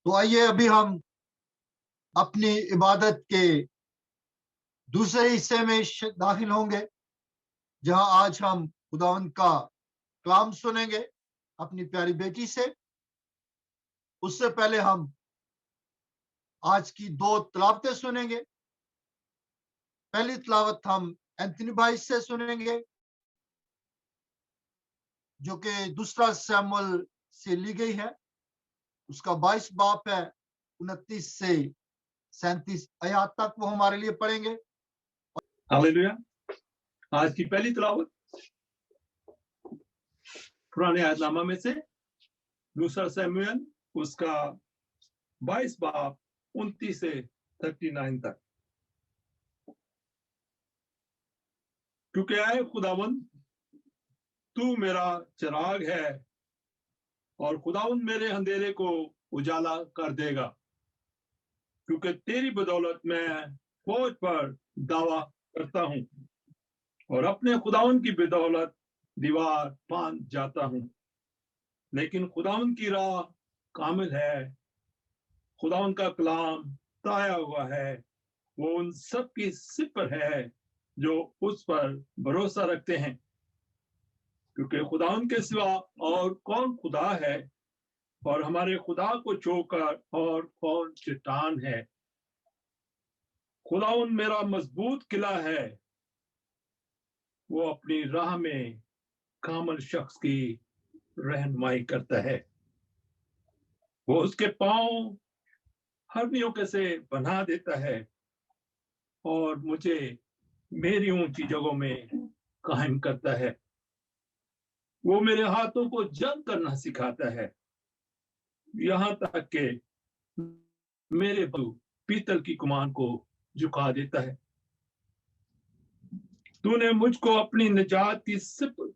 تو آئیے ابھی ہم اپنی عبادت کے دوسرے حصے میں داخل ہوں گے، جہاں آج ہم خداوند کا کلام سنیں گے اپنی پیاری بیٹی سے۔ اس سے پہلے ہم آج کی 2 تلاوتیں سنیں گے۔ پہلی تلاوت ہم اینتھنی بھائی سے سنیں گے، جو کہ 2 سیموئیل سے لی گئی ہے۔ اس کا 22 باب ہے، 29 سے 37 آیات تک وہ ہمارے لیے پڑھیں گے۔ ہاللیلویا۔ آج کی پہلی تلاوت پرانے عہد نامہ میں سے 2 سیموئیل، اس کا 22 باب 29 سے 39 تک۔ کیونکہ اے خداوند تو میرا چراغ ہے، اور خداوند میرے اندھیرے کو اجالا کر دے گا، کیونکہ تیری بدولت میں فوج پر دعویٰ کرتا ہوں، اور اپنے خداوند کی بدولت دیوار باندھ جاتا ہوں۔ لیکن خداوند کی راہ کامل ہے، خداوند کا کلام تایا ہوا ہے، وہ ان سب کی سپر ہے جو اس پر بھروسہ رکھتے ہیں، کیونکہ خداوند کے سوا اور کون خدا ہے، اور ہمارے خدا کو چھوڑ کر اور کون چٹان ہے۔ خداوند میرا مضبوط قلعہ ہے، وہ اپنی راہ میں کامل شخص کی رہنمائی کرتا ہے۔ وہ اس کے پاؤں ہرنیوں کے سے بنا دیتا ہے، اور مجھے میری اونچی جگہوں میں قائم کرتا ہے۔ وہ میرے ہاتھوں کو جنگ کرنا سکھاتا ہے، یہاں تک کہ میرے پیتل کی کمان کو جھکا دیتا ہے۔ تو نے مجھ کو اپنی نجات کی سپر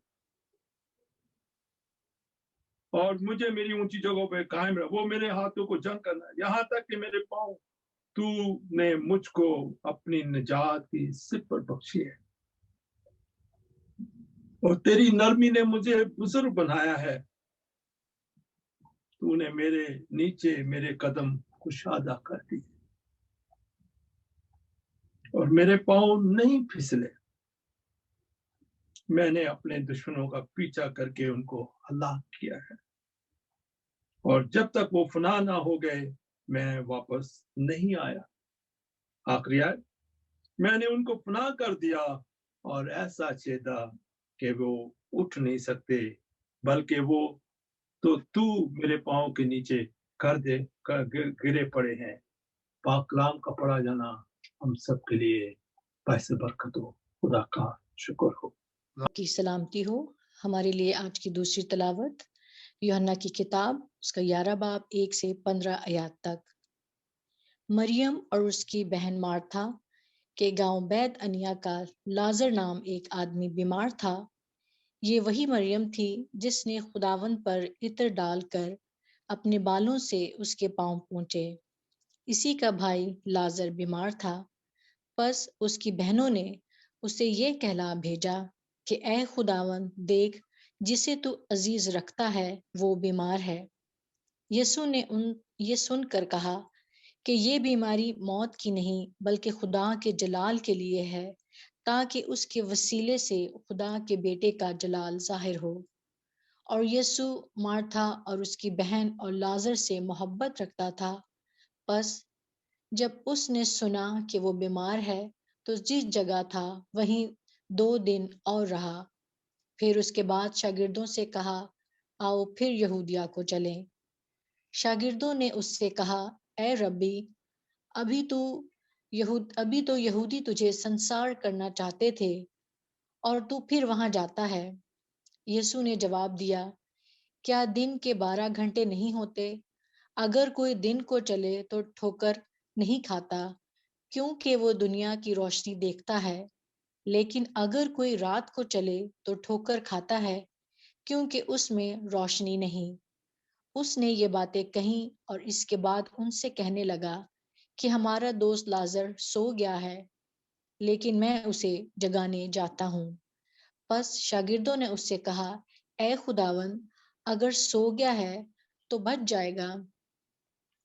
اور مجھے میری اونچی جگہوں پہ قائم رہا۔ وہ میرے ہاتھوں کو جنگ کرنا ہے، یہاں تک کہ میرے پاؤں تو نے مجھ کو اپنی نجات کی سپر بخشی ہے، اور تیری نرمی نے مجھے بزرگ بنایا ہے۔ تو نے میرے نیچے میرے قدم کشادہ کر دی، اور میرے پاؤں نہیں پھسلے۔ میں نے اپنے دشمنوں کا پیچھا کر کے ان کو ہلاک کیا ہے، اور جب تک وہ فنا نہ ہو گئے میں واپس نہیں آیا۔ آخری آیت، میں نے ان کو فنا کر دیا اور ایسا چھیدا کہ وہ اٹھ نہیں سکتے، بلکہ وہ تو میرے پاؤں کے نیچے گرے پڑے ہیں۔ پاک کلام کا پڑھا جانا ہم سب کے لیے باعث برکت ہو۔ خدا کا شکر ہو۔ کی سلامتی ہو۔ ہمارے لیے آج کی دوسری تلاوت یوحنا کی کتاب، اس کا 11 باب 1 سے 15 آیات تک۔ مریم اور اس کی بہن مارتھا کے گاؤں بیت انیا کا لازر نام ایک آدمی بیمار تھا۔ یہ وہی مریم تھی جس نے خداوند پر عطر ڈال کر اپنے بالوں سے اس کے پاؤں پونچھے۔ اسی کا بھائی لازر بیمار تھا۔ پس اس کی بہنوں نے اسے یہ کہلا بھیجا کہ اے خداوند دیکھ، جسے تو عزیز رکھتا ہے وہ بیمار ہے۔ یسوع نے یہ سن کر کہا کہ یہ بیماری موت کی نہیں بلکہ خدا کے جلال کے لیے ہے، تاکہ اس کے وسیلے سے خدا کے بیٹے کا جلال ظاہر ہو۔ اور یسوع مارتھا اور اس کی بہن اور لازر سے محبت رکھتا تھا۔ پس جب اس نے سنا کہ وہ بیمار ہے تو جس جگہ تھا وہیں 2 دن اور رہا۔ پھر اس کے بعد شاگردوں سے کہا، آؤ پھر یہودیا کو چلیں۔ شاگردوں نے اس سے کہا، اے ربی، ابھی تو یہودی تجھے سنسار کرنا چاہتے تھے، اور تو پھر وہاں جاتا ہے۔ یسوع نے جواب دیا، کیا دن کے 12 گھنٹے نہیں ہوتے؟ اگر کوئی دن کو چلے تو ٹھوکر نہیں کھاتا، کیونکہ وہ دنیا کی روشنی دیکھتا ہے، لیکن اگر کوئی رات کو چلے تو ٹھوکر کھاتا ہے، کیونکہ اس میں روشنی نہیں۔ اس نے یہ باتیں کہیں اور اس کے بعد ان سے کہنے لگا کہ ہمارا دوست لازر سو گیا ہے، لیکن میں اسے جگانے جاتا ہوں۔ پس شاگردوں نے اس سے کہا، اے خداوند، اگر سو گیا ہے تو بچ جائے گا۔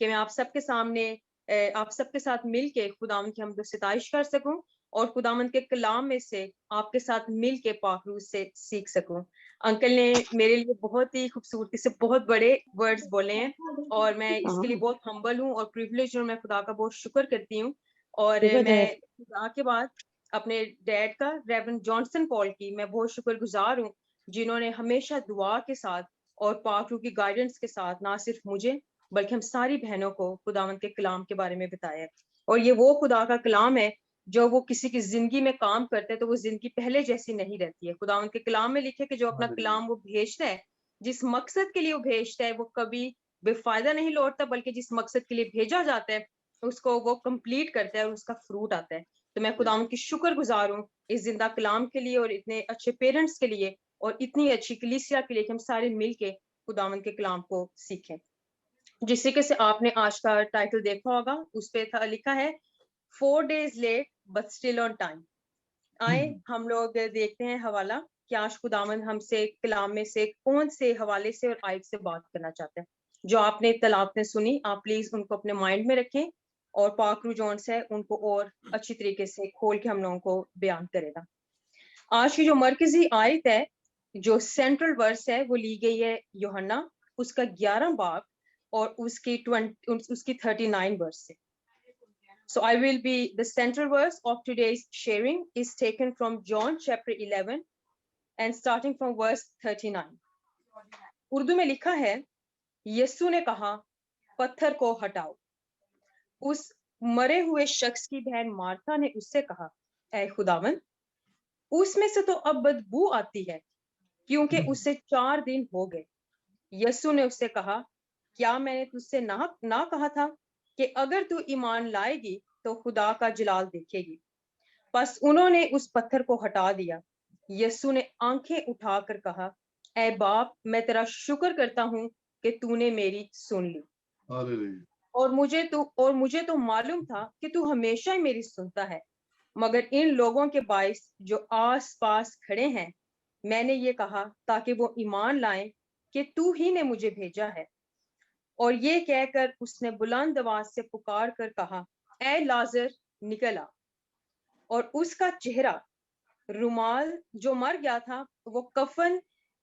کہ میں آپ سب کے سامنے آپ سب کے ساتھ مل کے خداوند کی حمد و ستائش کر سکوں اور خداوند کے کلام میں سے آپ کے ساتھ مل کے پاک روح سے سیکھ سکوں. انکل نے میرے لیے بہت ہی خوبصورتی سے بہت بڑے ورڈز بولے ہیں اور میں اس کے لیے بہت ہمبل ہوں اور پریویلیج ہوں. میں خدا کا بہت شکر کرتی ہوں. اور میں خدا کے بعد اپنے ڈیڈ کا ریورنڈ جانسن پال کی میں بہت شکر گزار ہوں, جنہوں نے ہمیشہ دعا کے ساتھ اور پاک روح کی گائیڈنس کے ساتھ نہ صرف مجھے بلکہ ہم ساری بہنوں کو خداوند کے کلام کے بارے میں بتایا. اور یہ وہ خدا کا کلام ہے جو وہ کسی کی زندگی میں کام کرتے تو وہ زندگی پہلے جیسی نہیں رہتی ہے. خداوند کے کلام میں لکھے کہ جو اپنا کلام وہ بھیجتا ہے, جس مقصد کے لیے وہ بھیجتا ہے, وہ کبھی بے فائدہ نہیں لوٹتا, بلکہ جس مقصد کے لیے بھیجا جاتا ہے اس کو وہ کمپلیٹ کرتا ہے اور اس کا فروٹ آتا ہے. تو میں خداوند کی شکر گزار ہوں اس زندہ کلام کے لیے اور اتنے اچھے پیرنٹس کے لیے اور اتنی اچھی کلیسیا کے لیے کہ ہم سارے مل کے خداوند کے کلام کو سیکھیں. جس طریقے سے آپ نے آج کا ٹائٹل دیکھا ہوگا, اس پہ لکھا ہے 4 days late but still on time. آئے ہم لوگ دیکھتے ہیں حوالہ کہ آج خداوند ہم سے کلام میں سے کون سے حوالے سے اور آیت سے بات کرنا چاہتے ہیں. جو آپ نے تلاوت نے سنی, آپ پلیز ان کو اپنے مائنڈ میں رکھیں اور پاک روح جون سے ان کو اور اچھی طریقے سے کھول کے ہم لوگوں کو بیان کرے گا. آج کی جو مرکزی آیت ہے, جو سینٹرل ورس ہے, وہ لی گئی ہے یوحنا اس کا 11 باب اور اس کی 39 verse سے. So I will be, the central verse of today's sharing is taken from John chapter 11 and starting from verse 39. Urdu میں لکھا ہے, یسوع نے کہا پتھر کو ہٹاؤ. اس مرے ہوئے شخص کی بہن مارتھا نے اس سے کہا, اے خداوند, اس میں سے تو اب بدبو آتی ہے کیونکہ اسے 4 دن ہو گئے. یسوع نے اس سے کہا, کیا میں نے تجھ سے نہ کہا تھا کہ اگر تو ایمان لائے گی تو خدا کا جلال دیکھے گی. پس انہوں نے اس پتھر کو ہٹا دیا. یسوع نے آنکھیں اٹھا کر کہا, اے باپ, میں تیرا شکر کرتا ہوں کہ تو نے میری سن لی. اور مجھے تو معلوم تھا کہ تو ہمیشہ ہی میری سنتا ہے, مگر ان لوگوں کے باعث جو آس پاس کھڑے ہیں میں نے یہ کہا تاکہ وہ ایمان لائیں کہ تو ہی نے مجھے بھیجا ہے. اور یہ کہہ کر اس نے بلند آواز سے پکار کر کہا, اے لازر نکل آ. اور اس کا چہرہ رومال جو مر گیا تھا وہ کفن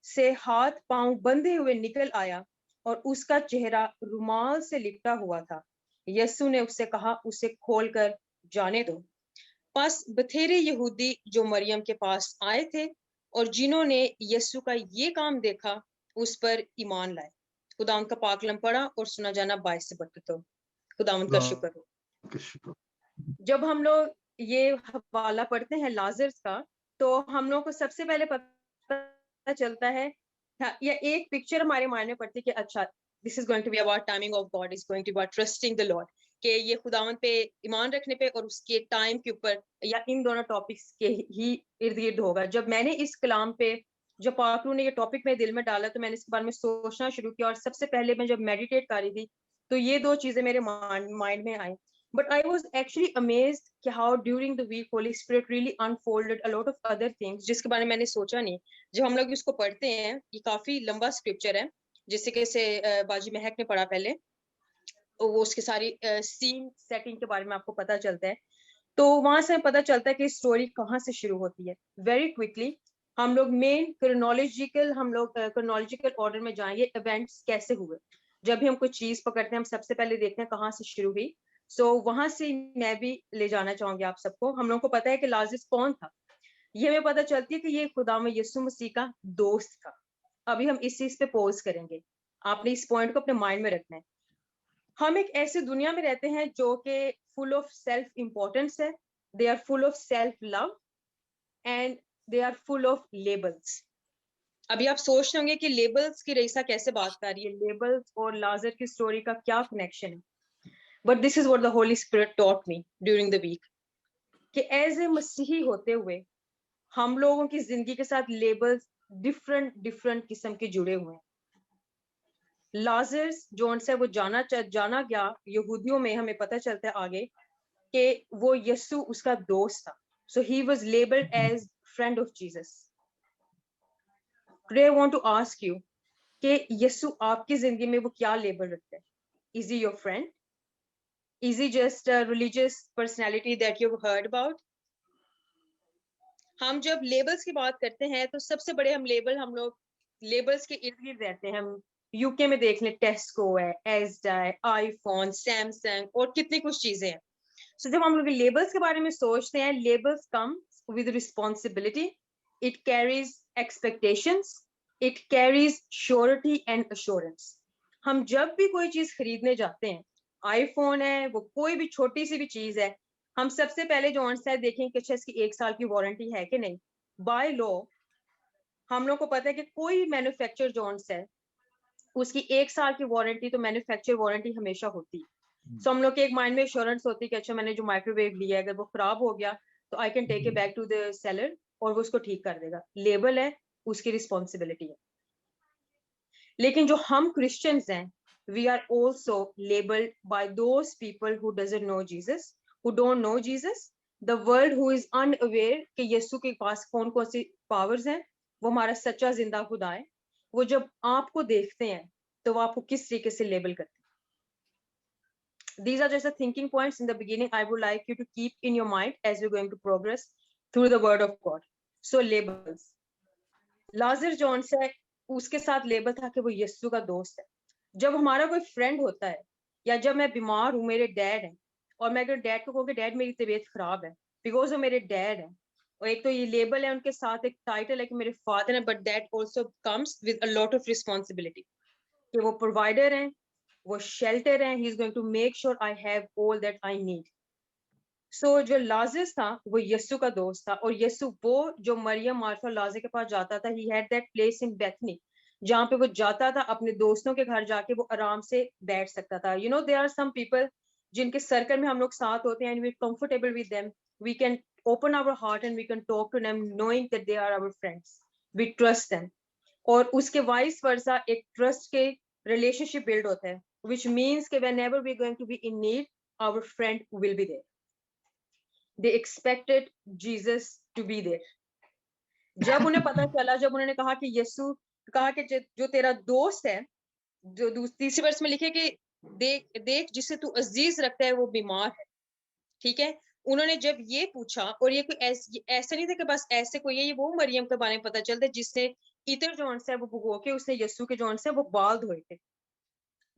سے ہاتھ پاؤں بندھے ہوئے نکل آیا اور اس کا چہرہ رومال سے لپٹا ہوا تھا. یسوع نے اس سے کہا, اسے کھول کر جانے دو. پس بتھیرے یہودی جو مریم کے پاس آئے تھے اور جنہوں نے یسوع کا یہ کام دیکھا اس پر ایمان لائے. خداوند کا پاک کلام پڑھا اور سنا جانا باعث برکت ہو. خداوند کا شکر ہو. جب ہم لوگ یہ حوالہ پڑھتے ہیں لازرس کا, تو ہم لوگ کو سب سے پہلے پتہ چلتا ہے یا ایک پکچر ہمارے مائنڈ میں پڑتی ہے کہ اچھا, this is going to be about timing of God, is going to be about trusting the Lord, کہ یہ خداوند پہ ایمان رکھنے پہ اور اس کے ٹائم کے اوپر یا ان دونوں ٹاپکس کے ہی ارد گرد ہوگا. جب میں نے اس کلام پہ, جب پاک روح نے یہ ٹاپک میں دل میں ڈالا تو میں نے اس کے بارے میں سوچنا شروع کیا, اور سب سے پہلے میں جب میڈیٹیٹ کر رہی تھی تو یہ 2 چیزیں میرے مائنڈ میں آئیں. But I was actually amazed کہ how during the week Holy Spirit really unfolded a lot of other things جس کے بارے میں نے سوچا نہیں. جب ہم لوگ اس کو پڑھتے ہیں, یہ کافی لمبا اسکرپچر ہے جیسے کہ باجی مہک نے پڑھا پہلے, وہ اس کی ساری سین سیٹنگ کے بارے میں آپ کو پتا چلتا ہے. تو وہاں سے پتا چلتا ہے کہ اسٹوری کہاں سے شروع ہوتی ہے. ویری کوئکلی ہم لوگ مین کرونالوجیکل آرڈر میں جائیں گے, ایونٹس کیسے ہوئے. جب بھی ہم کوئی چیز پکڑتے ہیں ہم سب سے پہلے دیکھتے ہیں کہاں سے شروع ہوئی. سو وہاں سے میں بھی لے جانا چاہوں گی آپ سب کو. ہم لوگوں کو پتا ہے کہ لازرس کون تھا, یہ ہمیں پتا چلتی ہے کہ یہ خدا میں یسوع مسیح کا دوست تھا. ابھی ہم اس چیز پہ پوز کریں گے, آپ نے اس پوائنٹ کو اپنے مائنڈ میں رکھنا ہے. ہم ایک ایسی دنیا میں رہتے ہیں جو کہ فل آف سیلف امپورٹنس ہے. They are full of self love and they are full of labels. ابھی آپ سوچ رہے ہوں گے کہ لیبلس کی رئیسہ کیسے بات کر رہی ہے, لیبلس اور لازر کی اسٹوری کا کیا کنیکشن ہے. But this is what the Holy Spirit taught me during the week. کہ ایز اے مسیحی ہوتے ہوئے ہم لوگوں کی زندگی کے ساتھ لیبلز ڈفرنٹ قسم کے جڑے ہوئے ہیں. لازرس جو ان سے وہ جانا گیا یہودیوں میں, ہمیں پتہ چلتا ہے آگے کہ وہ یسوع اس کا دوست تھا. So he was labeled as friend of Jesus. Today I want to ask you کہ یسوع آپ کی زندگی میں وہ کیا لیبل رکھتے ہیں. Is he your friend? Is he just a religious personality that you've heard about? ہم جب لیبلز کی بات کرتے ہیں تو سب سے بڑے ہم لوگ لیبلز کے ارد گرد رہتے ہیں. ہم یو کے میں دیکھ لیں ٹیسکو ہے, ایزڈا ہے, آئی فون, سیمسنگ اور کتنی کچھ چیزیں ہیں. سو جب ہم لوگ لیبلز کے بارے میں سوچتے ہیں, labels come with responsibility, it carries expectations, it carries surety and assurance. ہم جب بھی کوئی چیز خریدنے جاتے ہیں, آئی فون ہے, وہ کوئی بھی چھوٹی سی بھی چیز ہے, ہم سب سے پہلے جو آن سائٹ دیکھیں کہ اچھا اس کی 1 سال کی وارنٹی ہے کہ نہیں. بائی لو ہم لوگ کو پتا ہے کہ کوئی مینوفیکچر جو ہے اس کی 1 سال کی وارنٹی تو مینوفیکچر وارنٹی ہمیشہ ہوتی ہے. سو ہم لوگ کے ایک مائنڈ میں ایشورنس ہوتی ہے کہ اچھا میں نے جو مائکرو ویو لیا ہے اگر وہ خراب ہو گیا تو I can take it back to the seller اور وہ اس کو ٹھیک کر دے گا. لیبل ہے, اس کی رسپانسبلٹی ہے. لیکن جو ہم کرسچنز ہیں, we are also labeled by those people who doesn't know Jesus, who don't know Jesus, the world who is unaware کہ یسوع کے پاس کون کون سی پاورز ہیں, وہ ہمارا سچا زندہ خدا ہے. وہ جب آپ کو دیکھتے ہیں تو وہ آپ کو کس طریقے سے لیبل کرتے ہیں. These are just the thinking points in the beginning I would like you to keep in your mind as we're going to progress through the word of God. So labels. لازر جون سے اس کے ساتھ label تھا کہ وہ یسوع کا دوست ہے. جب ہمارا کوئی فرینڈ ہوتا ہے یا جب میں بیمار ہوں, میرے ڈیڈ ہیں, اور میں اگر ڈیڈ کو کہوں کہ ڈیڈ میری طبیعت خراب ہے بیکاز وہ میرے ڈیڈ ہیں, اور ایک تو یہ لیبل ہے ان کے ساتھ ایک ٹائٹل ہے کہ میرے فادر ہیں, but that also comes with a lot of responsibility کہ وہ پرووائڈر ہیں, وہ شیلٹر ہیں, he is going to make sure I have all that I need. So جو لازرس تھا وہ یسوع کا دوست تھا, اور یسوع وہ جو مریم مارتھا اور لازر کے پاس جاتا تھا, he had that place in Bethany جہاں پہ وہ جاتا تھا اپنے دوستوں کے گھر جا کے وہ آرام سے بیٹھ سکتا تھا. You know there are some people جن کے سرکل میں ہم لوگ ساتھ ہوتے ہیں and we are comfortable with them, we can open our heart and we can talk to them knowing that they are our friends, we trust them. اور اس کے وائس ورسا ایک ٹرسٹ کے ریلیشن شپ بلڈ ہوتا ہے, which means کہ whenever we are going to be in need, our friend will be there. They expected Jesus to be there. جب انہیں پتا چلا, جب انہوں نے کہا کہ یسوع کہا کہ جو تیرا دوست ہے, جو تیسری ورس میں لکھے کہ دیکھ جسے تو عزیز رکھتا ہے وہ بیمار ہے. ٹھیک ہے, انہوں نے جب یہ پوچھا, اور یہ کوئی ایسا نہیں تھا کہ بس ایسے کوئی ہے, یہ وہ مریم کے بارے میں پتا چلتا ہے جس سے عطر جون سے وہ بھگو کے اس نے یسوع کے جون سے وہ بال دھوئے تھے,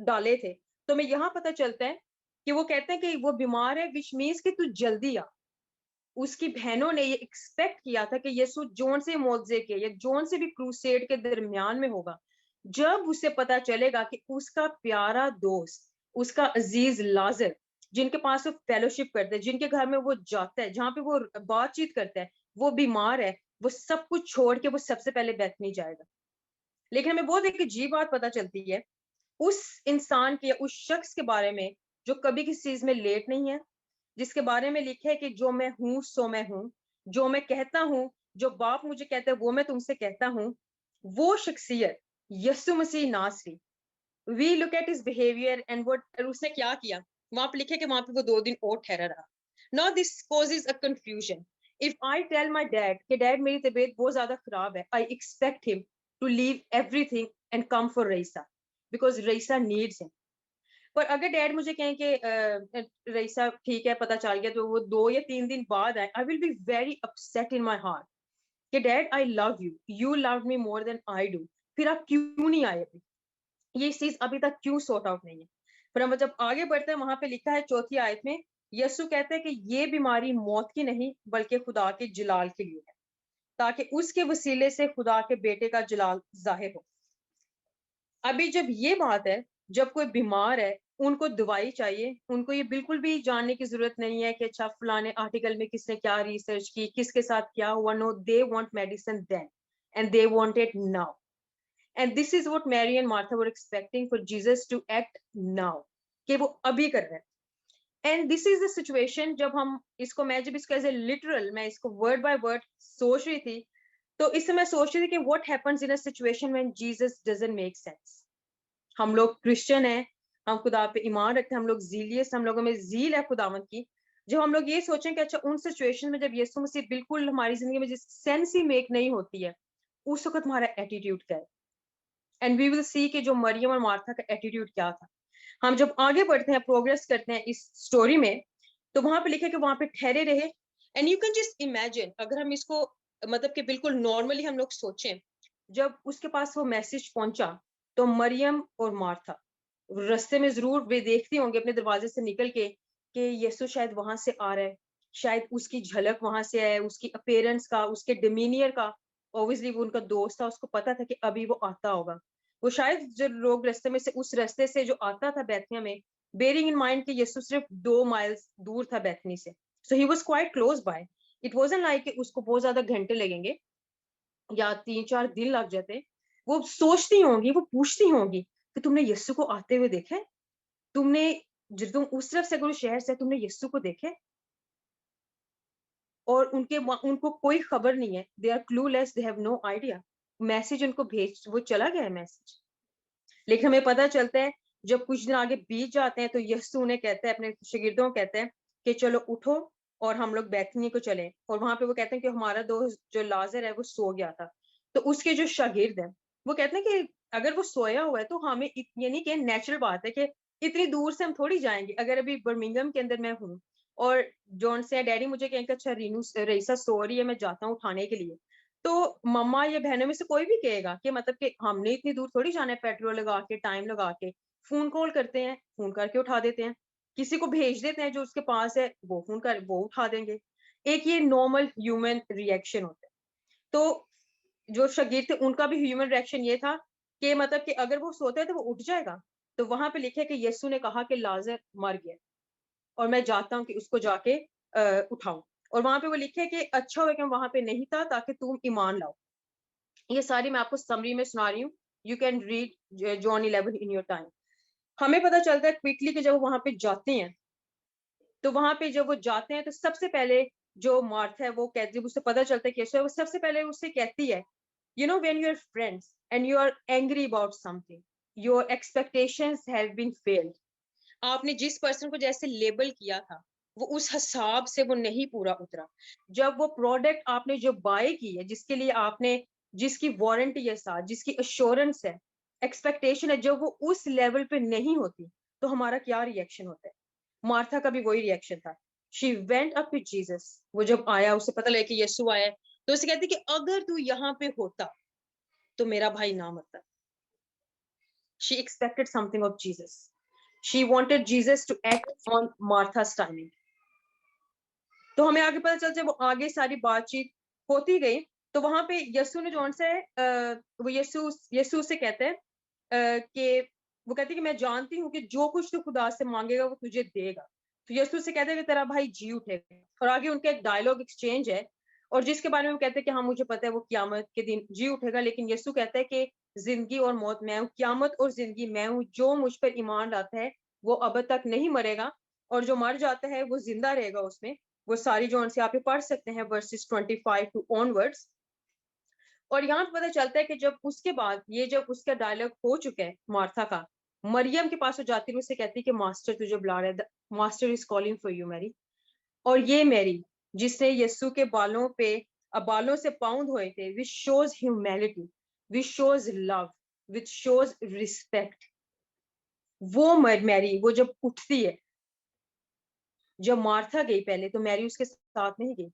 ڈالے تھے. تو میں یہاں پتا چلتا ہے کہ وہ کہتے ہیں کہ وہ بیمار ہے, وچ مینس کہ تو جلدی آ. اس کی بہنوں نے یہ ایکسپیکٹ کیا تھا کہ یسوع جون سے معجزے کے یا جون سے بھی کروسیڈ کے درمیان میں ہوگا. جب اسے پتا چلے گا کہ اس کا پیارا دوست, اس کا عزیز لازر, جن کے پاس وہ فیلوشپ کرتا ہے, جن کے گھر میں وہ جاتا ہے, جہاں پہ وہ بات چیت کرتا ہے, وہ بیمار ہے, وہ سب کچھ چھوڑ کے وہ سب سے پہلے بیتھنی جائے گا. لیکن ہمیں بہت ایک عجیب بات پتا چلتی ہے اس انسان کے, اس شخص کے بارے میں جو کبھی کسی چیز میں لیٹ نہیں ہے, جس کے بارے میں لکھا ہے کہ جو میں ہوں سو میں ہوں, جو میں کہتا ہوں, جو باپ مجھے کہتا ہے وہ میں تم سے کہتا ہوں. وہ شخصیت یسوع مسیح Nasiri. We look at his behavior and what اس نے کیا کیا, وہاں پہ لکھے کہ وہاں پہ وہ 2 دن اور ٹھہرا رہا. Now this causes a confusion. If I tell my dad کہ ڈیڈ میری طبیعت بہت زیادہ خراب ہے, I expect him to leave everything and come for Raisa because Raisa needs him. پر اگر ڈیڈ مجھے کہیں کہ رئیسا ٹھیک ہے پتا چل گیا, تو وہ 2 یا 3 دن بعد آئے, I will be very upset in my heart کہ dead I love you, you love me more than I do. پھر آپ کیوں نہیں آئے, ابھی یہ چیز ابھی تک کیوں سورٹ آؤٹ نہیں ہے. پھر ہم جب آگے بڑھتے ہیں, وہاں پہ لکھا ہے 4 آیت میں, یسوع کہتے ہیں کہ یہ بیماری موت کی نہیں بلکہ خدا کے جلال کے لیے ہے, تاکہ اس کے وسیلے سے خدا کے بیٹے کا جلال ظاہر ہو. ابھی جب یہ بات ہے, جب کوئی بیمار ہے ان کو دوائی چاہیے, ان کو یہ بالکل بھی جاننے کی ضرورت نہیں ہے کہ اچھا فلانے آرٹیکل میں کس نے کیا ریسرچ کی, کس کے ساتھ کیا ہوا. نو, they want medicine then and they want it now. And this is what Mary and Martha were expecting for Jesus to act now, کہ وہ ابھی کر رہے ہیں. And this is the situation جب ہم اس کو, میں جب اس کو ایز اے لٹرل میں اس کو ورڈ بائی ورڈ سوچ رہی تھی, تو اس سے میں سوچ رہی تھی کہ what happens in a situation when Jesus doesn't make sense. ہم لوگ کرسچن ہیں, ہم خدا پہ ایمان رکھتے ہیں, ہم لوگ زیلیس, ہم لوگوں میں زیل ہے خداوند کی. جب ہم لوگ یہ سوچیں کہ اچھا ان سچویشن میں جب یسوع مسیح بالکل ہماری زندگی میں جس سینس ہی میک نہیں ہوتی ہے, اس وقت ہمارا ایٹیٹیوڈ کیا ہے. اینڈ وی ول سی کہ جو مریم اور مارتھا کا ایٹیٹیوڈ کیا تھا. ہم جب آگے بڑھتے ہیں پروگریس کرتے ہیں اس سٹوری میں تو وہاں پہ لکھا کہ وہاں پہ ٹھہرے رہے. And you can just imagine, اگر ہم اس کو مطلب کہ بالکل نارملی ہم لوگ سوچیں, جب اس کے پاس وہ میسج پہنچا تو مریم اور مارتھا رستے میں ضرور وہ دیکھتی ہوں گے اپنے دروازے سے نکل کے کہ یسوع شاید وہاں سے آ رہا ہے, شاید اس کی جھلک وہاں سے ہے, اس کی اپیرنس کا, اس کے ڈیمینئر کا. اوبویسلی وہ ان کا دوست تھا, اس کو پتا تھا کہ ابھی وہ آتا ہوگا. وہ شاید جو لوگ رستے میں سے اس رستے سے جو آتا تھا بیتھنیا میں, بیئرنگ ان مائنڈ کہ یسوع صرف 2 مائلز دور تھا بیتھنی سے, so he was quite close by. It wasn't like کہ اس کو بہت زیادہ گھنٹے لگیں گے یا 3-4 دن لگ جاتے. وہ سوچتی ہوں گی, وہ پوچھتی ہوں گی کہ تم نے یسوع کو آتے ہوئے دیکھا ہے, تم نے تم اس طرف سے اگر شہر سے تم نے یسوع کو دیکھے. اور ان کو کوئی خبر نہیں ہے, دے آر کلو لیس, دے ہیو نو آئیڈیا. میسج ان کو بھیج, وہ چلا گیا ہے میسج. لیکن ہمیں پتا چلتا ہے جب کچھ دن آگے بیت جاتے ہیں تو یسوع انہیں کہتا ہے, اپنے شاگردوں کو کہتا ہے کہ چلو اٹھو اور ہم لوگ بیتھنی کو چلیں. اور وہاں پہ وہ کہتے ہیں کہ ہمارا دوست جو لازر ہے وہ سو گیا تھا. تو اس کے جو شاگرد ہیں وہ کہتے ہیں کہ اگر وہ سویا ہوا ہے تو ہمیں یعنی کہ نیچرل بات ہے کہ اتنی دور سے ہم تھوڑی جائیں گے. اگر ابھی برمنگم کے اندر میں ہوں اور جون سے ڈیڈی مجھے کہیں کہ اچھا رئیسہ سو رہی ہے, میں جاتا ہوں اٹھانے کے لیے, تو مما یا بہنوں میں سے کوئی بھی کہے گا کہ مطلب کہ ہم نے اتنی دور تھوڑی جانا ہے, پیٹرول لگا کے ٹائم لگا کے. فون کال کرتے ہیں, فون کر کے اٹھا دیتے ہیں, کسی کو بھیج دیتے ہیں جو اس کے پاس ہے, وہ فون کر وہ اٹھا دیں گے. ایک یہ نارمل ہیومن ریئیکشن ہوتا ہے. تو جو شاگرد تھے ان کا بھی ہیومن ریئیکشن یہ تھا کہ مطلب کہ اگر وہ سوتا ہے تو وہ اٹھ جائے گا. تو وہاں پہ لکھے کہ یسوع نے کہا کہ لازر مر گیا اور میں جاتا ہوں کہ اس کو جا کے اٹھاؤں. اور وہاں پہ وہ لکھے کہ اچھا ہوا کہ میں وہاں پہ نہیں تھا تاکہ تم ایمان لاؤ. یہ ساری میں آپ کو سمری میں سنا رہی ہوں, you can read John 11 in your time. ہمیں پتا چلتا ہے کوئکلی کہ جب وہاں پہ جاتے ہیں تو وہاں پہ جب وہ جاتے ہیں تو سب سے پہلے جو مارتھا ہے وہ کہتی ہے, اس سے پتا چلتا ہے کہ وہ سب سے پہلے اس سے کہتی ہے, you know when you're friends and you are angry about something, your expectations have been failed. آپ نے جس پرسن کو جیسے لیبل کیا تھا وہ اس حساب سے وہ نہیں پورا اترا. جب وہ پروڈکٹ آپ نے جو بائی کی ہے, جس کے لیے آپ نے, جس کی وارنٹی ہے ساتھ, جس کی ایشورنس ہے, ایکسپیکٹیشن ہے, جب وہ اس لیول پہ نہیں ہوتی تو ہمارا کیا ریئیکشن ہوتا ہے. مارتھا کا بھی وہی ریئیکشن تھا. she went up with Jesus. وہ جب آیا, اسے پتہ لگا کہ یسوع آیا, تو اسے کہتی کہ اگر تو یہاں پہ ہوتا تو میرا بھائی نہ مرتا. She expected something of Jesus. She wanted Jesus to act on Martha's timing. تو ہمیں آگے پتہ چلتا ہے وہ آگے ساری بات چیت ہوتی گئی. تو وہاں پہ یسوع نے جون سے وہ یسوع سے کہتے ہیں کہ وہ کہتی کہ میں جانتی ہوں کہ جو کچھ تو خدا سے مانگے گا وہ تجھے دے گا. تو یسوع سے کہتے ہیں کہ تیرا بھائی جی اٹھے گا. اور آگے ان کا ایک ڈائلاگ ایکسچینج ہے اور جس کے بارے میں وہ کہتے ہیں کہ ہاں مجھے پتا ہے وہ قیامت کے دن جی اٹھے گا. لیکن یسوع کہتا ہے کہ زندگی اور موت میں ہوں, قیامت اور زندگی میں ہوں, جو مجھ پر ایمان لاتا ہے وہ اب تک نہیں مرے گا اور جو مر جاتا ہے وہ زندہ رہے گا اس میں. وہ ساری جو ان سے آپ پڑھ سکتے ہیں ورسز 25 to onwards. اور یہاں پہ پتہ چلتا ہے کہ جب اس کے بعد یہ جب اس کا ڈائلاگ ہو چکا ہے مارتھا کا, مریم کے پاس وہ جاتی ہے, اسے کہتی کہ ماسٹر تجھے بلا رہا ہے, master is calling for you میری. اور یہ میری جس نے یسوع کے بالوں سے پاؤں دھوئے تھے, which shows humility, which shows love, which shows respect. وہ میری وہ جب اٹھتی ہے, جب مارتھا گئی پہلے تو میری اس کے ساتھ نہیں گئی,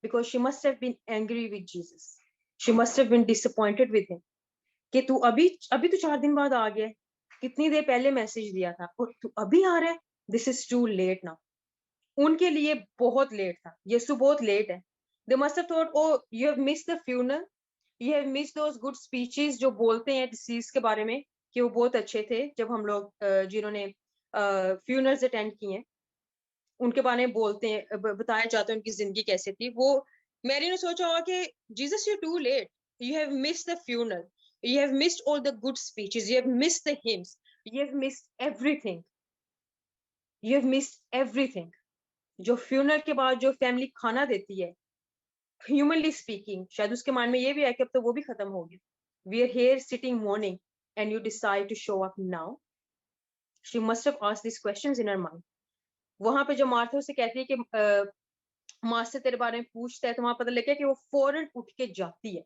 because she must have been angry with Jesus. She must have been disappointed with him. کہ تو ابھی تو 4 دن بعد آ گیا, کتنی دیر پہلے میسج دیا تھا اور تو ابھی آ رہا ہے, this is too late now. ان کے لیے بہت لیٹ تھا, یسوع بہت لیٹ ہے. They must have thought, oh, you have missed the funeral, you have missed those good speeches جو بولتے ہیں ڈیسیز کے بارے میں کہ وہ بہت اچھے تھے. جب ہم لوگ جنہوں نے فیونرلز اٹینڈ کی ہیں ان کے بارے میں بولتے ہیں, بتایا جاتا ہے ان کی زندگی کیسے تھی. وہ میری نے سوچا ہوگا کہ Jesus you too late, you have missed the funeral, you have missed all the good speeches, you have missed the hymns, you have missed everything, you have missed everything. جو فیونر کے بعد جو فیملی کھانا دیتی ہے, ہیومنلی اسپیکنگ, شاید اس کے mind میں یہ بھی ہے کہ اب تو وہ بھی ختم ہو گیا. We are here sitting morning and you decide to show up now. She must have asked these questions in her mind. وہاں پہ جو مارتھا سے کہتی ہے کہ ماسٹر تیرے بارے میں پوچھتا ہے, تو وہاں پتہ لگا کہ وہ فوراً اٹھ کے جاتی ہے.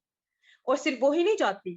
اور صرف وہی نہیں جاتی,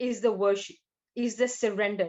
is the worship, is the surrender।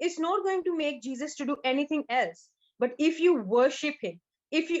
it's not going to make Jesus to do anything else। But if you worship him, if you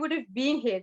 would have been here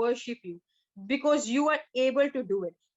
worship you because you are able to do it।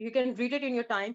you can read it in your time।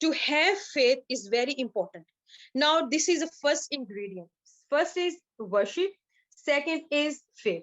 To have faith is very important। Now this is the first ingredient, first is worship, second is faith।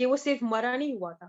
کہ وہ صرف مرا نہیں ہوا تھا,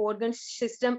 organ system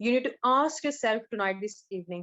You need to ask yourself tonight, this evening,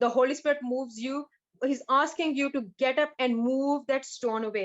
The Holy Spirit moves you. He's asking you to get up and move that stone away.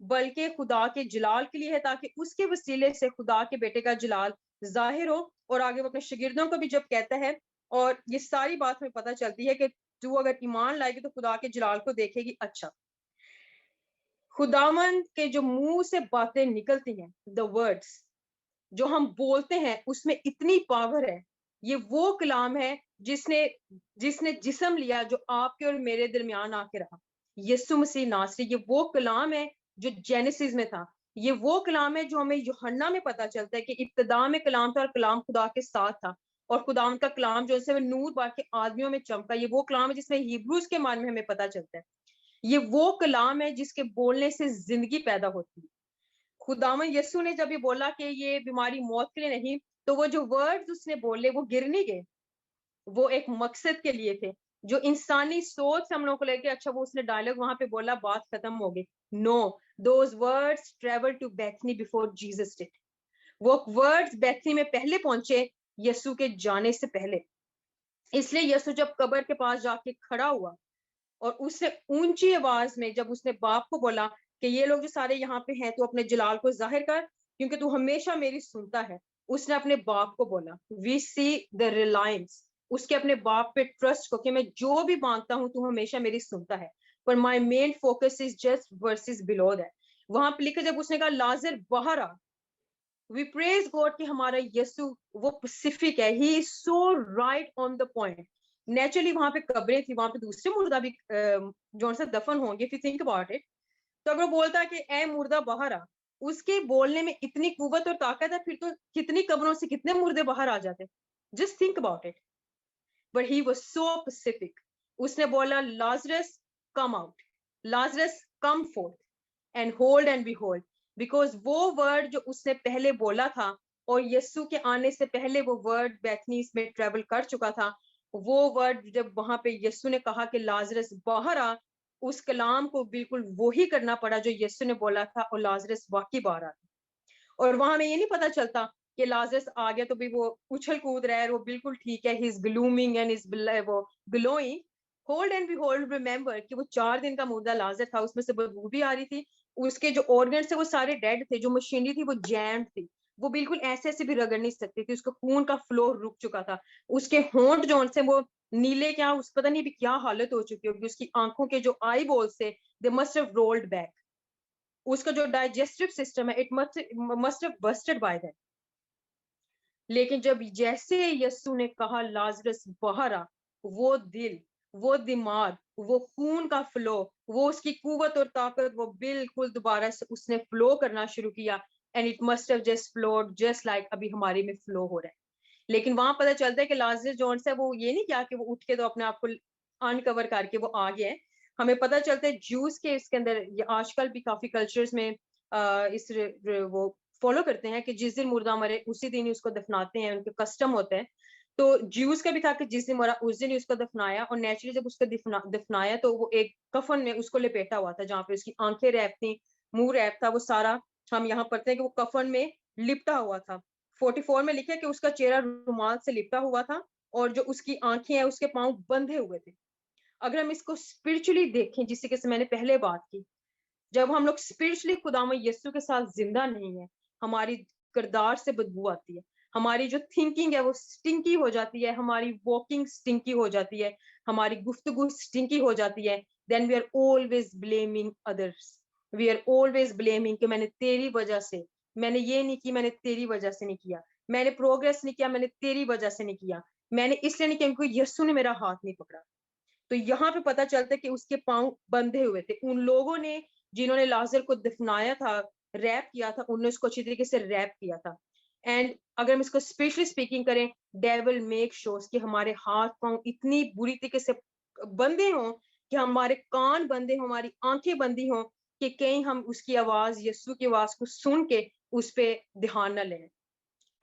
بلکہ خدا کے جلال کے لیے ہے تاکہ اس کے وسیلے سے خدا کے بیٹے کا جلال ظاہر ہو. اور آگے وہ اپنے شاگردوں کو بھی جب کہتا ہے, اور یہ ساری بات ہمیں پتہ چلتی ہے کہ تو اگر ایمان لائے گی تو خدا کے جلال کو دیکھے گی. اچھا, خداوند کے جو منہ سے باتیں نکلتی ہیں, the words جو ہم بولتے ہیں, اس میں اتنی پاور ہے. یہ وہ کلام ہے جس نے جسم لیا, جو آپ کے اور میرے درمیان آ کے رہا. یسوع مسیح ناصری, یہ وہ کلام ہے جو جینیسس میں تھا. یہ وہ کلام ہے جو ہمیں یوحنا میں پتہ چلتا ہے کہ ابتدا میں کلام تھا اور کلام خدا کے ساتھ تھا, اور خدا ان کا کلام جو سے نور بار کے آدمیوں میں چمکا. یہ وہ کلام ہے جس میں ہیبروز کے معنی میں ہمیں پتہ چلتا ہے. یہ وہ کلام ہے جس کے بولنے سے زندگی پیدا ہوتی ہے. خداوند یسوع نے جب یہ بولا کہ یہ بیماری موت کے لیے نہیں, تو وہ جو ورڈز اس نے بولے وہ گر نہیں گئے, وہ ایک مقصد کے لیے تھے جو انسانی سوچ سے ہم لوگوں کو لے کے اچھا وہ اس نے ڈائلاگ وہاں پہ بولا بات ختم ہو گئی. No, those words travel to Bethany before Jesus died. وہ ورڈز بیتھنی میں پہلے پہنچے یسوع کے جانے سے پہلے. اس لیے یسوع جب قبر کے پاس جا کے کھڑا ہوا اور اس نے اونچی آواز میں جب اس نے باپ کو بولا کہ یہ لوگ جو سارے یہاں پہ ہیں تو اپنے جلال کو ظاہر کر کیونکہ تو ہمیشہ میری سنتا ہے, اس نے اپنے باپ کو بولا. وی سی دا ریلائنس, اس کے اپنے باپ پہ ٹرسٹ کو کہ میں جو بھی مانگتا ہوں تو ہمیشہ میری سنتا ہے. پر my main focus is just verses below that. وہاں پہ لکھا جب اس نے کہا لازر باہر آ, وی پریز گاڈ کہ ہمارا یسوع وہ پیسیفک ہے. He is so right on the point. Naturally وہاں پہ قبریں تھی, وہاں پہ دوسرے مردہ بھی جو سے دفن ہوں گے, if you think about it. تو اگر وہ بولتا کہ اے مردہ باہر آ, اس کے بولنے میں اتنی قوت اور طاقت ہے, پھر تو کتنی قبروں سے کتنے مردے باہر آ جاتے. just think about it. But he was so specific. اس نے بولا Lazarus come out, Lazarus come forth and hold and behold. Because وہ ورڈ جو اس نے پہلے بولا تھا اور یسوع کے آنے سے پہلے وہ ورڈ بیتھنیس میں ٹریول کر چکا تھا, وہ ورڈ جب وہاں پہ یسوع نے کہا کہ لازرس باہر آ, اس کلام کو بالکل وہی کرنا پڑا جو یسوع نے بولا تھا, اور لازرس واقعی باہر آ. اور وہاں میں یہ نہیں پتا چلتا کہ لازرس آ گیا تو بھی وہ اچھل کود رہا ہے, وہ بالکل ٹھیک ہے, ہی از گلومنگ اینڈ از وہ گلوئنگ. ہولڈ اینڈ بیہولڈ ریمبر کہ وہ 4 دن کا مردہ لازر تھا, اس میں سے بدبو بھی آ رہی تھی, اس کے جو آرگنز تھے وہ سارے ڈیڈ تھے, جو مشینری تھی وہ جیمڈ تھی, وہ بالکل ایسے ایسے بھی رگڑ نہیں سکتی تھی, اس کا خون کا فلو رک چکا تھا, اس کے ہونٹ جو ان سے وہ نیلے, کیا اس پتہ نہیں بھی کیا حالت ہو چکی ہوگی, اس کی آنکھوں کے جو آئی بولز تھے they must have rolled back. اس کا جو ڈائجسٹو سسٹم ہے it must have busted by then. لیکن جب جیسے یسوع نے کہا لازرس باہر آ, وہ دل, وہ دماغ, وہ خون کا فلو, وہ اس کی قوت اور طاقت وہ بالکل دوبارہ سے اس نے فلو کرنا شروع کیا, and it must have just flowed just like ابھی ہمارے میں فلو ہو رہا ہے. لیکن وہاں پتہ چلتا ہے کہ لازرس جون سے وہ یہ نہیں کیا کہ وہ اٹھ کے تو اپنے آپ کو انکور کر کے وہ آ گئے. ہمیں پتہ چلتا ہے جوز کے اس کے اندر, یہ آج کل بھی کافی کلچرز میں اس وہ فالو کرتے ہیں کہ جس دن مردہ مرے اسی دن ہی اس کو دفناتے ہیں, ان کے کسٹم ہوتے ہیں. تو جیوز کا بھی تھا کہ جس دن مرا اس دن ہی اس کو دفنایا, اور نیچرلی جب اس کو دفنایا تو وہ ایک کفن میں اس کو لپیٹا ہوا تھا, جہاں پہ اس کی آنکھیں ریپ تھیں, منہ ریپ تھا, وہ سارا ہم یہاں پڑھتے ہیں کہ وہ کفن میں لپٹا ہوا تھا. 44 میں لکھا کہ اس کا چہرہ رومال سے لپٹا ہوا تھا, اور جو اس کی آنکھیں ہیں اس کے پاؤں بندھے ہوئے تھے. اگر ہم اس کو اسپرچولی دیکھیں, جس طریقے سے میں نے پہلے بات کی, جب ہم لوگ اسپرچولی خداوند یسوع کے ساتھ زندہ نہیں ہیں, ہماری کردار سے بدبو آتی ہے, ہماری جو تھنکنگ ہے وہ سٹنکی ہو جاتی ہے, ہماری واکنگ سٹنکی ہو جاتی ہے, ہماری گفتگو سٹنکی ہو جاتی ہے, then we are always blaming others. We are always blaming کہ میں نے تیری وجہ سے, میں نے یہ نہیں کی, میں نے تیری وجہ سے نہیں کیا, میں نے پروگریس نہیں کیا, میں نے تیری وجہ سے نہیں کیا, میں نے اس لیے نہیں کیا کیونکہ یسوع نے میرا ہاتھ نہیں پکڑا. تو یہاں پہ پتہ چلتا ہے کہ اس کے پاؤں بندھے ہوئے تھے. ان لوگوں نے جنہوں نے لازر کو دفنایا تھا, ریپ کیا تھا, انہوں نے اس کو اچھی طریقے سے ریپ کیا تھا. اینڈ اگر ہم اس کو اسپیشلی اسپیکنگ کریں, ڈیول میک شوز کہ ہمارے ہاتھ پاؤں اتنی بری طریقے سے بندھے ہوں, کہ ہمارے کان بندے ہوں, ہماری آنکھیں بندی ہوں, کہ کہیں ہم اس کی آواز, یسوع کی آواز کو سن کے اس پہ دھیان نہ لیں.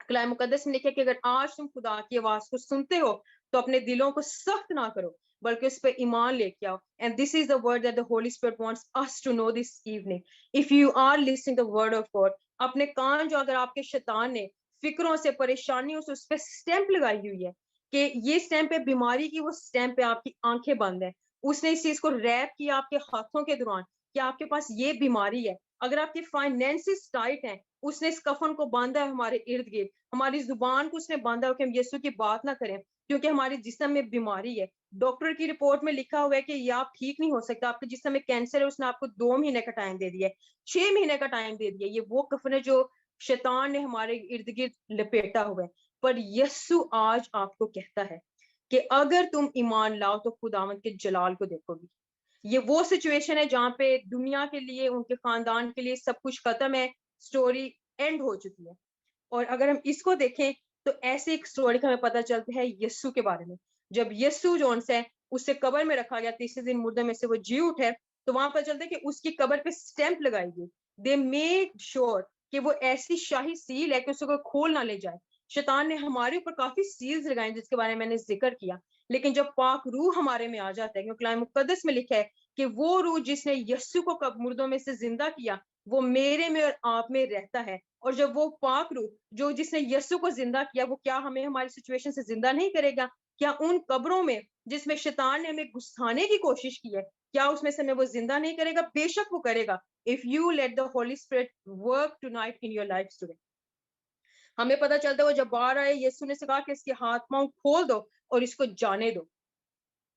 کلام مقدس میں لکھا کہ اگر آج تم خدا کی آواز کو سنتے ہو تو اپنے دلوں کو سخت نہ کرو, بلکہ اس پہ ایمان لے کے آؤ. And this is the word that the Holy Spirit wants us to know this evening. If you are listening to the word of God, اپنے کان جو اگر آپ کے شیطان نے فکروں سے, پریشانیوں سے اس پہ سٹیمپ لگائی ہوئی ہے کہ یہ سٹیمپ ہے بیماری کی, وہ سٹیمپ ہے آپ کی آنکھیں بند ہے, اس نے اس چیز کو ریپ کیا آپ کے ہاتھوں کے دوران کہ آپ کے پاس یہ بیماری ہے, اگر آپ کے فائنینسز ٹائٹ ہیں, اس نے اس کفن کو باندھا ہے ہمارے ارد گرد, ہماری زبان کو اس نے باندھا ہو کہ ہم یسوع کی بات نہ کریں کیونکہ ہمارے جسم میں بیماری ہے. ڈاکٹر کی رپورٹ میں لکھا ہوا ہے کہ یہ آپ ٹھیک نہیں ہو سکتا, آپ کے جسم میں کینسر ہے, اس نے آپ کو 2 مہینے کا ٹائم دے دیا ہے, 6 مہینے کا ٹائم دے دیا. یہ وہ کفن ہے جو شیطان نے ہمارے ارد گرد لپیٹا ہوا ہے. پر یسوع آج آپ کو کہتا ہے کہ اگر تم ایمان لاؤ تو خداوند کے جلال کو دیکھو گی. یہ وہ سچویشن ہے جہاں پہ دنیا کے لیے, ان کے خاندان کے لیے سب کچھ ختم ہے, سٹوری اینڈ ہو چکی ہے. اور اگر ہم اس کو دیکھیں تو ایسے ایک سٹوری کا ہمیں پتہ چلتا ہے یسوع کے بارے میں. جب یسوع جو ہے اسے قبر میں رکھا گیا, تیسرے دن مردے میں سے وہ جی اٹھے, تو وہاں پتہ چلتا ہے کہ اس کی قبر پہ سٹیمپ لگائی گئی. دے میڈ شور کہ وہ ایسی شاہی سیل ہے کہ اسے کوئی کھول نہ لے جائے. شیطان نے ہمارے اوپر کافی سیلز لگائے جس کے بارے میں نے ذکر کیا, لیکن جب پاک روح ہمارے میں آ جاتا ہے, کیونکہ کلام مقدس میں لکھا ہے کہ وہ روح جس نے یسوع کو مردوں میں سے زندہ کیا وہ میرے میں اور آپ میں رہتا ہے. اور جب وہ پاک روح جو جس نے یسوع کو زندہ کیا, وہ کیا ہمیں ہماری سچویشن سے زندہ نہیں کرے گا؟ کیا ان قبروں میں جس میں شیطان نے ہمیں گھسانے کی کوشش کی ہے, کیا اس میں سے ہمیں وہ زندہ نہیں کرے گا؟ بے شک وہ کرے گا. if you let the Holy Spirit work tonight in your lives today. ہمیں پتہ چلتا ہے وہ جب باہر آئے, یسوع نے سے کہا کہ اس کے ہاتھ پاؤں کھول دو اور اس کو جانے دو.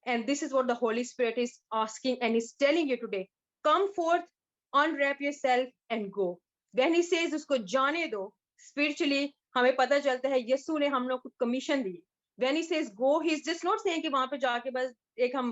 And this is what the Holy Spirit is asking and is telling you today. Come forth, unwrap yourself and go. When he says اس کو جانے دو, spiritually ہمیں پتہ چلتا ہے یسوع نے ہم لوگ کو commission the. When he says go, he is just not saying کہ وہاں پہ جا کے بس ایک ہم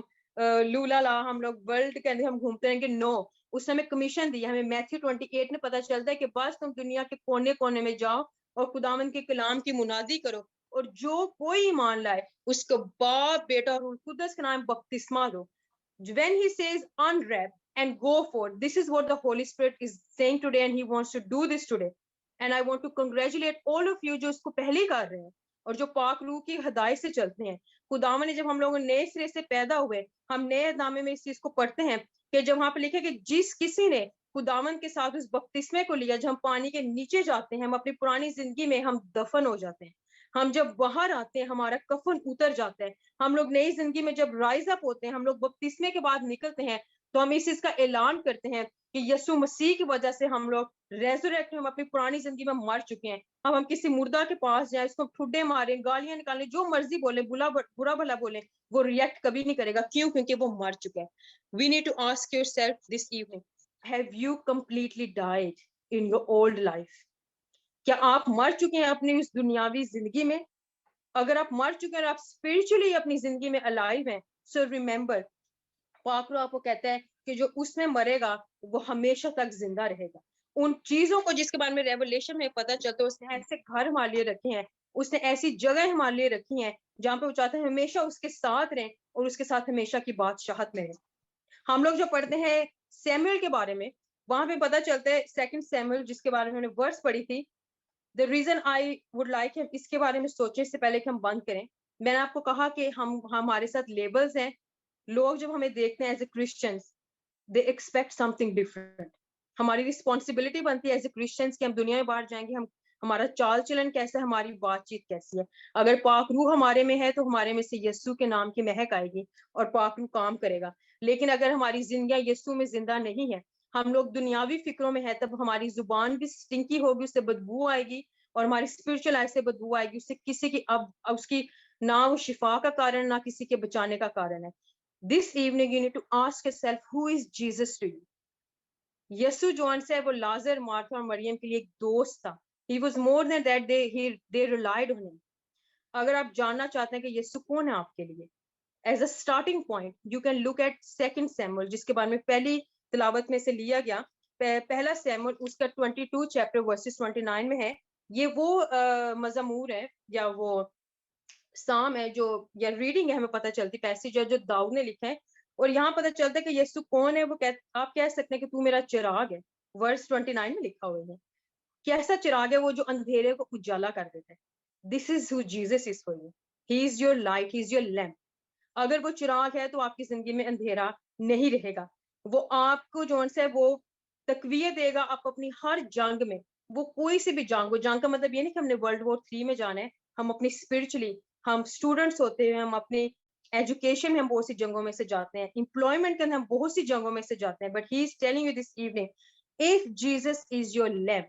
لولا لا ہم لوگ ورلڈ کے اندر ہم گھومتے رہیں گے. نو, اس نے ہمیں کمیشن دی. ہمیں میتھیو 28 میں پتہ چلتا ہے کہ بس تم دنیا کے کونے کونے میں جاؤ اور خداوند کے کلام کی منادی کرو, اور جو کوئی ایمان لائے اس کو باپ, بیٹا اور روح القدس کے نام بپتسمہ دو. When he says unwrap and go forth, this is what the Holy Spirit is saying today, and he wants to do this today. And I want to congratulate all of you جو اس کو پہلے کر رہے ہیں اور جو پاک روح کی ہدایت سے چلتے ہیں. خداوند نے جب ہم لوگ نئے سرے سے پیدا ہوئے, ہم نئے نامے میں اس چیز کو پڑھتے ہیں کہ جب وہاں پہ لکھا کہ جس کسی نے خداوند کے ساتھ اس بپتسمے کو لیا, جب ہم پانی کے نیچے جاتے ہیں, ہم اپنی پرانی زندگی میں ہم دفن ہو جاتے ہیں. ہم جب باہر آتے ہیں ہمارا کفن اتر جاتا ہے. ہم لوگ نئی زندگی میں جب رائز اپ ہوتے ہیں, ہم لوگ بپتسمے کے بعد نکلتے ہیں, تو ہم اس چیز کا اعلان کرتے ہیں کہ یسوع مسیح کی وجہ سے ہم لوگ ریزوریکٹ, ہم اپنی پرانی زندگی میں مر چکے ہیں. اب ہم کسی مردہ کے پاس جائیں, اس کو ٹھڈے ماریں, گالیاں نکالیں, جو مرضی بولیں, برا بھلا بولیں, وہ ریئیکٹ کبھی نہیں کرے گا. کیوں؟ کیونکہ وہ مر چکا ہے. We need to ask yourself this evening, have you completely died in your old life? کیا آپ مر چکے ہیں اپنی اس دنیاوی زندگی میں؟ اگر آپ مر چکے ہیں اور آپ اسپرچولی اپنی زندگی میں الائیو ہیں, سو ریممبر, پاک روح آپ کو کہتا ہے کہ جو اس میں مرے گا وہ ہمیشہ تک زندہ رہے گا. ان چیزوں کو جس کے بارے میں ریولیشن میں پتہ چلتا ہے, اس نے ایسے گھر ہمارے لیے رکھے ہیں, اس نے ایسی جگہ ہمارے لیے رکھی ہیں جہاں پہ وہ چاہتے ہیں ہمیشہ اس کے ساتھ رہیں اور اس کے ساتھ ہمیشہ کی بادشاہت میں رہیں. ہم لوگ جو پڑھتے ہیں سیموئل کے بارے میں, وہاں پہ پتہ چلتا ہے 2 سیموئل جس کے بارے میں ہم نے ورس پڑھی تھی. The reason I would like him, اس کے بارے میں سوچیں اس سے پہلے کہ ہم بند کریں, میں نے آپ کو کہا کہ ہمارے ساتھ لیبلز ہیں. لوگ جب ہمیں دیکھتے ہیں as a Christians, they expect something different. ہماری رسپانسبلٹی بنتی ہے ایز اے کرسچنس کہ ہم دنیا میں باہر جائیں گے, ہمارا چال چلن کیسا ہے, ہماری بات چیت کیسی ہے. اگر پاک روح ہمارے میں ہے تو ہمارے میں سے یسوع کے نام کی مہک آئے گی اور پاک روح کام کرے گا. لیکن اگر ہماری زندگیاں یسوع میں زندہ نہیں ہے, ہم لوگ دنیاوی فکروں میں ہے, تب ہماری زبان بھی سٹنکی ہوگی, اس سے بدبو آئے گی, اور ہماری اسپرچل لائف سے بدبو آئے گی, اس سے کسی کی اب اس کی نہ وہ شفا کا کارن, نہ کسی کے بچانے کا کارن ہے. This evening you need to ask yourself, who is Jesus to you? یسوع جو ہے وہ لازر, مارتھا اور مریم کے لیے ایک دوست تھا. He was more than that, they relied on him. اگر آپ جاننا چاہتے ہیں کہ یسوع کون ہے آپ کے لیے, as a starting point you can look at 2 Samuel جس کے بارے میں پہلی تلاوت میں سے لیا گیا. پہلا سیموئل اس کا 22 چیپٹر ورسز 29 میں ہے. یہ وہ مزمور ہے یا وہ سام ہے جو, یا ریڈنگ ہے, ہمیں پتہ چلتی پیسیج ہے جو داؤد نے لکھا ہے. اور یہاں پتہ چلتا ہے کہ یسوع کون ہے. وہ آپ کہہ سکتے ہیں کہ تو میرا چراغ ہے, ورس 29 میں لکھا ہوا ہے. کیسا چراغ ہے وہ جو اندھیرے کو اجالا کر دیتا ہے. This is who Jesus is for you. He is your light, he is your lamp. اگر وہ چراغ ہے تو آپ کی زندگی میں اندھیرا نہیں رہے گا. وہ آپ کو جو ہے وہ تقویت دے گا. آپ اپنی ہر جنگ میں, وہ کوئی سی بھی جنگ, وہ جنگ کا مطلب یہ نہیں کہ ہم نے World War 3 میں جانا ہے. ہم اپنی اسپرچولی, ہم اسٹوڈنٹس ہوتے ہیں, ہم اپنی ایجوکیشن میں ہم بہت سی جنگوں میں سے جاتے ہیں, امپلائمنٹ کے اندر ہم بہت سی جنگوں میں سے جاتے ہیں. But he is telling you this evening if Jesus is your lamp,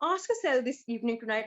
Ask yourself this evening tonight,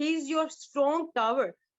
He is your strong tower.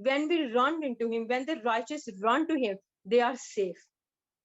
When we run into him, when the righteous run to him, they are safe.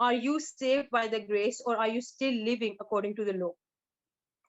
Are you saved by the grace or are you still living according to the law?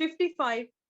55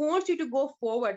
wants you to go forward.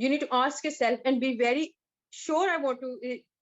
You need to ask yourself and be very sure.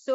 so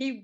he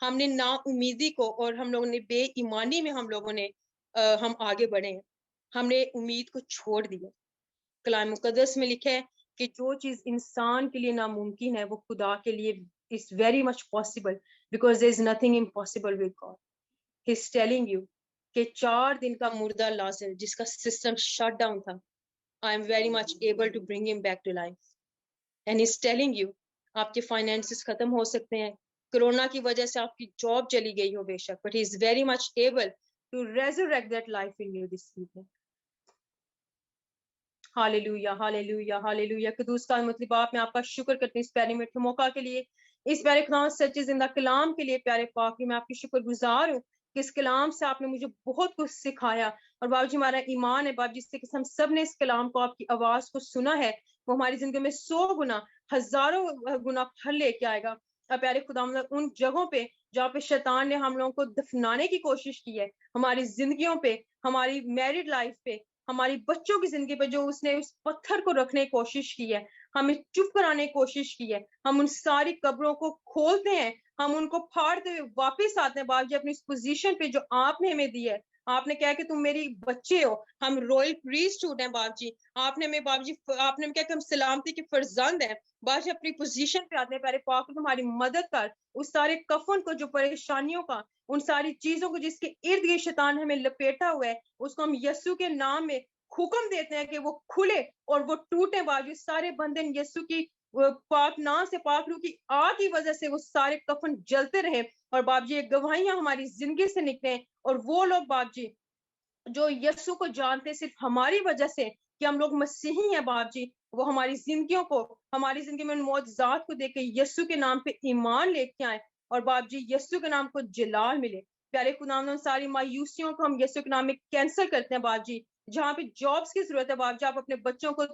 ہم نے نا امیدی کو اور ہم لوگوں نے بے ایمانی میں ہم آگے بڑھے ہیں، ہم نے امید کو چھوڑ دیا۔ کلام مقدس میں لکھا ہے کہ جو چیز انسان کے لیے ناممکن ہے وہ خدا کے لیے is very much possible, because there is nothing impossible with God. He is telling you کہ 4 دن کا مردہ لازر جس کا سسٹم شٹ ڈاؤن تھا، I am very much able to bring him back to life. And he is telling you آپ کے finances ختم ہو سکتے ہیں، کرونا کی وجہ سے آپ کی جاب چلی گئی ہو بے شک، but he is very much able to resurrect that life in you this evening. ہاللیلویہ ہاللیلویہ ہاللیلویہ۔ قدوس کا مطلب باپ، میں آپ کا شکر کرتی ہوں اس پیارے میٹھے موقع کے لیے، اس پیارے خدا سچے زندہ کلام کے لیے۔ پیارے پاک، میں آپ کی شکر گزار ہوں کہ اس کلام سے آپ نے مجھے بہت کچھ سکھایا، اور باپ جی ہمارا ایمان ہے باپ جس سے کہ ہم سب نے اس کلام کو، آپ کی آواز کو سنا ہے، وہ ہماری زندگی میں 100 گنا 1000 گنا پھل لے کے آئے گا۔ اور پیارے خدا ان جگہوں پہ جہاں پہ شیطان نے ہم لوگوں کو دفنانے کی کوشش کی ہے، ہماری زندگیوں پہ، ہماری میرڈ لائف پہ، ہماری بچوں کی زندگی پہ جو اس نے اس پتھر کو رکھنے کی کوشش کی ہے، ہمیں چپ کرانے کی کوشش کی ہے، ہم ان ساری قبروں کو کھولتے ہیں، ہم ان کو پھاڑتے ہوئے واپس آتے ہیں باپ جی اپنی اس پوزیشن پہ جو آپ نے ہمیں دی ہے۔ آپ نے کہا کہ تم میری بچے ہو، ہم رویل پریسٹہوڈ ہیں باپ جی، آپ نے ہمیں باپ جی، آپ نے کہا کہ ہم سلامتی کے فرزند ہیں باپ جی۔ اپنی پوزیشن پہ آتے ہیں پیارے پاک، تمہاری مدد کر اس سارے کفن کو، جو پریشانیوں کا، ان ساری چیزوں کو جس کے ارد گرد شیطان ہمیں لپیٹا ہوا ہے، اس کو ہم یسوع کے نام میں حکم دیتے ہیں کہ وہ کھلے اور وہ ٹوٹے باجو۔ سارے بندھن یسوع کی پاک نام سے، پاک روح کی آگ کی وجہ سے وہ سارے کفن جلتے رہے، اور باپ جی یہ گواہیاں ہماری زندگی سے نکلیں، اور وہ لوگ باپ جی جو یسوع کو جانتے صرف ہماری وجہ سے کہ ہم لوگ مسیحی ہیں باپ جی، وہ ہماری زندگیوں کو، ہماری زندگی میں ان معجزات کو دیکھ کے یسوع کے نام پہ ایمان لے کے آئیں، اور باپ جی یسوع کے نام کو جلال ملے۔ پیارے خدا ہم ساری مایوسیوں کو ہم یسوع کے نام میں کینسل کرتے ہیں باپ جی۔ جہاں پہ جابس کی ضرورت ہے باپ جی، آپ اپنے بچوں کو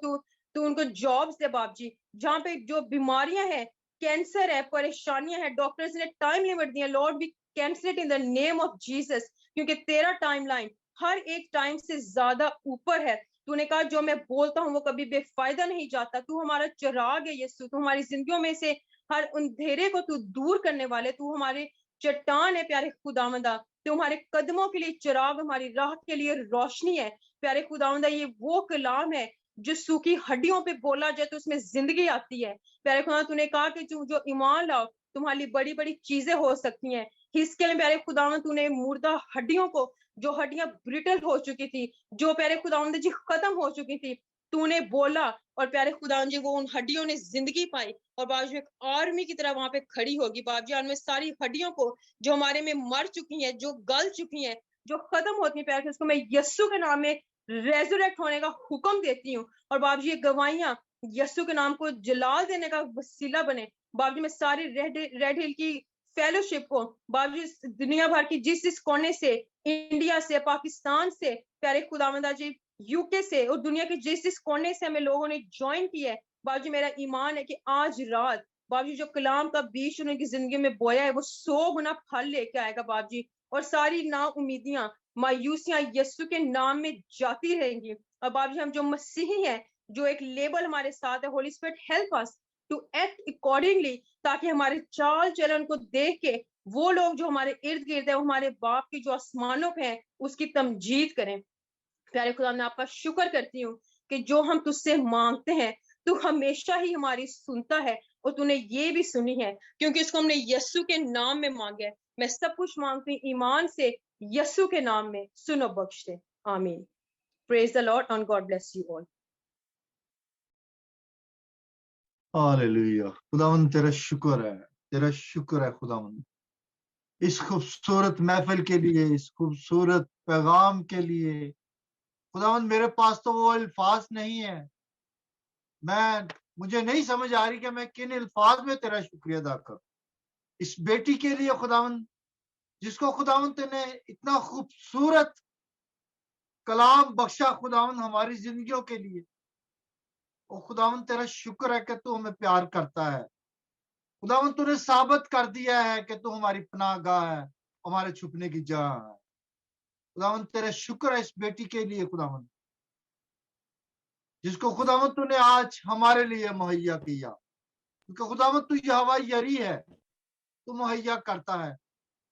تو ان کو جابس دے باپ جی۔ جہاں پہ جو بیماریاں ہیں، کینسر ہے، پریشانیاں ہیں، ڈاکٹرز نے ٹائم لیمٹ دی ہے، Lord we cancel it in the name of Jesus, کیونکہ تیرا ٹائم لائن ہر ایک ٹائم سے زیادہ اوپر ہے۔ تو نے کہا جو میں بولتا ہوں وہ کبھی بے فائدہ نہیں جاتا، تو ہمارا چراغ ہے یسوع، تو ہماری زندگیوں میں سے ہر اندھیرے کو تو دور کرنے والے، تو ہمارے چٹان ہے پیارے خداوندا، تو ہمارے قدموں کے لیے چراغ، ہماری راہ کے لیے روشنی ہے پیارے خداوندا۔ یہ وہ کلام ہے جو سوکھی ہڈیوں پہ بولا جائے تو اس میں زندگی آتی ہے پیارے خدا۔ تو نے کہا کہ جو ایمان لاؤ تمہاری بڑی بڑی چیزیں ہو سکتی ہیں۔ اس کے لیے پیارے خداوند تو نے مردہ ہڈیوں کو، جو ہڈیاں بریٹل ہو چکی تھی، جو پیارے خداوند جی ختم ہو چکی تھی، تو نے بولا، اور پیارے خداوند جی وہ ان ہڈیوں نے زندگی پائی، اور باپ جی ایک آرمی کی طرح وہاں پہ کھڑی ہوگی باپ جی، ان میں ساری ہڈیوں کو جو ہمارے میں مر چکی ہیں، جو گل چکی ہیں، جو ختم ہوتی ہیں پیارے، اس کو میں یسوع کے نام میں ریزوریکٹ ہونے کا حکم دیتی ہوں، اور باپ جی یہ گواہیاں یسوع کے نام کو جلال دینے کا وسیلہ بنے باپ جی۔ میں ساری ریڈ ہل کی فیلوشپ کو باپ جی دنیا بھر کی جس کونے سے، انڈیا سے، پاکستان سے، پیارے خداوندہ جی یو کے سے، اور دنیا کے جس کونے سے ہمیں لوگوں نے جوائن کیا ہے باپ جی، میرا ایمان ہے کہ آج رات باپ جی جو کلام کا بیج انہیں کی زندگی میں بویا ہے وہ 100 گنا پھل لے کے آئے گا باپ جی، اور ساری نا امیدیاں، مایوسیاں یسوع کے نام میں جاتی رہیں گی۔ اور باپ جی ہم جو مسیحی ہیں، جو ایک لیبل ہمارے ساتھ ہے، Holy Spirit help us to act accordingly, تاکہ ہمارے چال چلن کو دیکھ کے وہ لوگ جو ہمارے ارد گرد ہے، وہ ہمارے باپ کی جو آسمانوں پہ ہیں اس کی تمجید کریں۔ پیارے خدا میں آپ کا شکر کرتی ہوں کہ جو ہم تجھ سے مانگتے ہیں تو ہمیشہ ہی ہماری سنتا ہے، اور تو نے یہ بھی سنی ہے کیونکہ اس کو ہم نے یسوع کے نام میں مانگا ہے۔ میں سب کچھ مانگتی ہوں ایمان سے یسوع کے نام میں، سنو بخش دے، آمین۔ Praise the Lord and God bless you all. Hallelujah. خداوند تیرا شکر ہے، تیرا شکر ہے خداوند، اس خوبصورت محفل کے لیے، اس خوبصورت پیغام کے لیے۔ خداوند میرے پاس تو وہ الفاظ نہیں ہے، مجھے نہیں سمجھ آ رہی کہ میں کن الفاظ میں تیرا شکریہ ادا کروں اس بیٹی کے لیے خداوند، جس کو خداوند نے اتنا خوبصورت کلام بخشا خداوند ہماری زندگیوں کے لیے۔ اور خداوند تیرا شکر ہے کہ تو ہمیں پیار کرتا ہے خداوند، تو نے ثابت کر دیا ہے کہ تو ہماری پناہ گاہ ہے، ہمارے چھپنے کی جگہ ہے۔ خداوند تیرا شکر ہے اس بیٹی کے لیے خداوند، جس کو خداوند تو نے آج ہمارے لیے مہیا کیا، کیونکہ خداوند تو یہوہ یری ہے، تو مہیا کرتا ہے۔